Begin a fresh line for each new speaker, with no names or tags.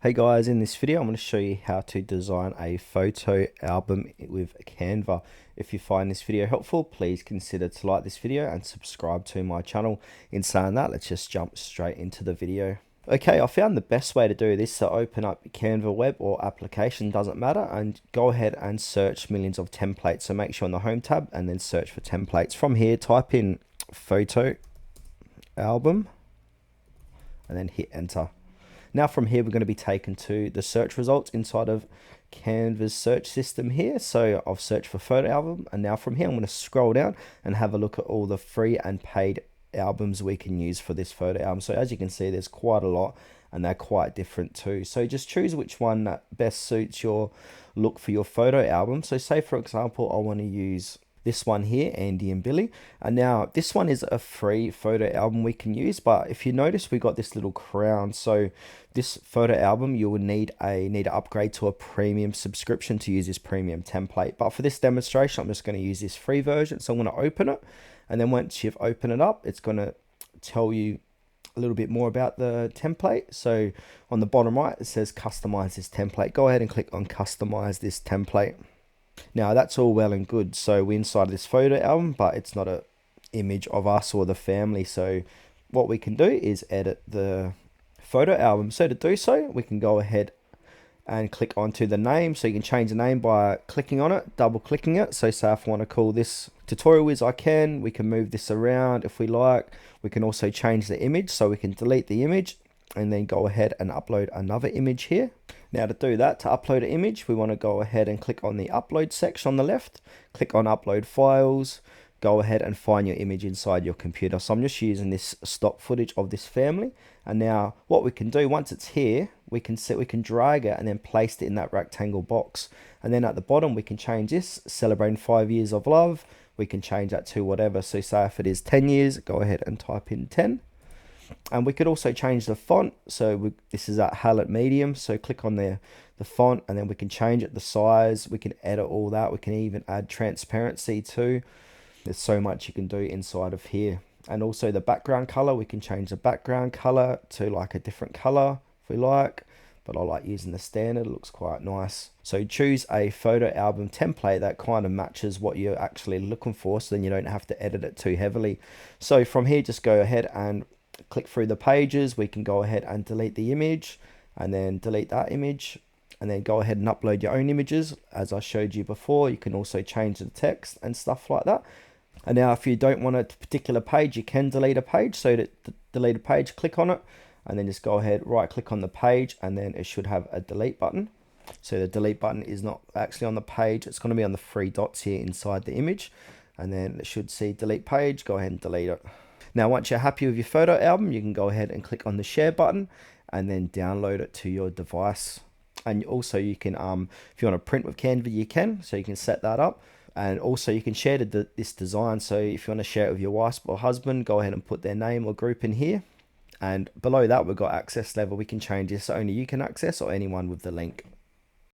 Hey guys, in this video I'm going to show you how to design a photo album with Canva. If you find this video helpful, please consider to like this video and subscribe to my channel. In saying that, let's just jump straight into the video. Okay, I found the best way to do this to open up Canva web or application, doesn't matter, and go ahead and search millions of templates. So make sure on the home tab and then search for templates. From here, type in photo album and then hit enter. Now from here, we're going to be taken to the search results inside of Canva's search system here. So I've searched for photo album, and now from here, I'm going to scroll down and have a look at all the free and paid albums we can use for this photo album. So as you can see, there's quite a lot, and they're quite different too. So just choose which one that best suits your look for your photo album. So say for example, I want to use this one here, Andy and Billy. And now this one is a free photo album we can use, but if you notice, we got this little crown. So this photo album, you will need to upgrade to a premium subscription to use this premium template. But for this demonstration, I'm just going to use this free version. So I'm going to open it, and then once you've opened it up, it's going to tell you a little bit more about the template. So on the bottom right, it says customize this template. Go ahead and click on customize this template. Now that's all well and good. So we're inside this photo album, but it's not a image of us or the family. So what we can do is edit the photo album. So to do so, we can go ahead and click onto the name. So you can change the name by clicking on it, double clicking it. So say if I want to call this tutorial whiz, I can. We can move this around if we like. We can also change the image. So we can delete the image and then go ahead and upload another image here. Now to do that, to upload an image, we want to go ahead and click on the upload section on the left, click on upload files, go ahead and find your image inside your computer. So I'm just using this stock footage of this family. And now what we can do, once it's here, we can drag it and then place it in that rectangle box. And then at the bottom, we can change this, celebrating 5 years of love. We can change that to whatever. So say if it is 10 years, go ahead and type in 10. And we could also change the font. So this is at highlight medium. So click on the font, and then we can change it, the size. We can edit all that. We can even add transparency too. There's so much you can do inside of here. And also the background color, we can change the background color to like a different color if we like. But I like using the standard, it looks quite nice. So choose a photo album template that kind of matches what you're actually looking for, so then you don't have to edit it too heavily. So from here, just go ahead and click through the pages. We can go ahead and delete the image and then delete that image, and then go ahead and upload your own images as I showed you before. You can also change the text and stuff like that. And now if you don't want a particular page, you can delete a page. So to delete a page, click on it and then just go ahead, right click on the page, and then it should have a delete button. So the delete button is not actually on the page, it's going to be on the three dots here inside the image, and then it should see delete page. Go ahead and delete it. Now, once you're happy with your photo album, you can go ahead and click on the share button and then download it to your device. And also you can, if you want to print with Canva, you can, so you can set that up. And also you can share this design. So if you want to share it with your wife or husband, go ahead and put their name or group in here. And below that, we've got access level. We can change this so only you can access or anyone with the link.